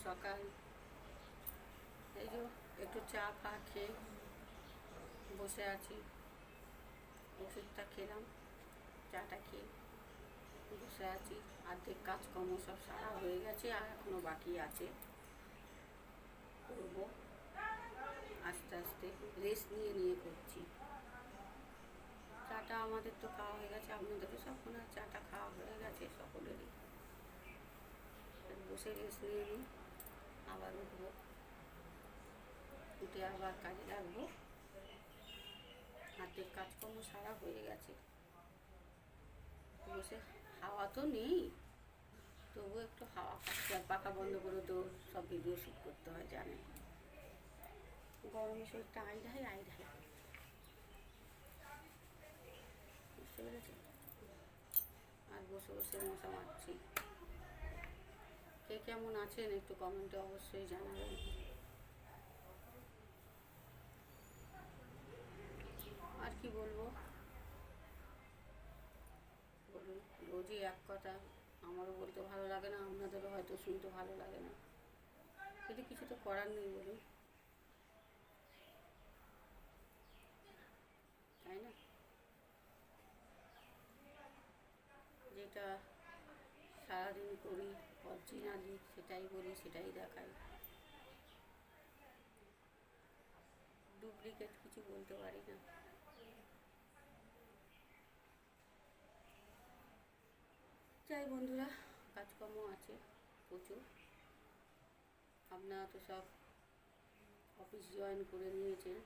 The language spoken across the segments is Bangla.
সকাল। এই যে একটু চা ফা খেয়ে বসে আছি, ওষুধটা খেলাম, চাটা খেয়ে বসে আছি। অর্ধেক কাজকর্ম সব সারা হয়ে গেছে, আর এখনও বাকি আছে, করবো আস্তে আস্তে, রেস্ট নিয়ে নিয়ে করছি। চাটা আমাদের তো খাওয়া হয়ে গেছে, আপনাদেরও সব মনে হয় চাটা খাওয়া হয়ে গেছে সকলেরই। বসে রেস্ট নিয়ে নিই, আবার উঠবো, উঠে আবার কাজে লাগবো। হাতের কাজকর্ম সারা হয়ে গেছে, বসে হাওয়া তো নেই, তবুও একটু হাওয়া খাচ্ছে। আর পাখা বন্ধ করে তো সব ভিডিও শ্যুট করতে হয়, জানেন, গরমে শরীরটা আইঢাই আইঢাই, বুঝতে পেরেছি। আর বসে বসে মশা মারছি। কে কেমন আছেন একটু কমেন্টে অবশ্যই জানাবেন। আর কি বলবো বলুন, রোজই এক কথা, আমারও বলতে ভালো লাগে না, আপনাদেরও হয়তো শুনতে ভালো লাগে না, কিন্তু কিছু তো করার নেই বলুন, তাই না? যেটা সারাদিন করি অরিজিনালি সেটাই বলি, সেটাই দেখাই, ডুপ্লিকেট কিছু বলতে পারি না। যাই বন্ধুরা, কাজকর্ম আছে প্রচুর। আপনারা তো সব অফিস জয়েন করে নিয়েছেন,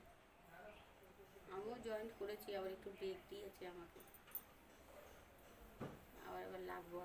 আমিও জয়েন করেছি, আবার একটু ব্রেক দিয়েছে আমাকে, আবার লাগবো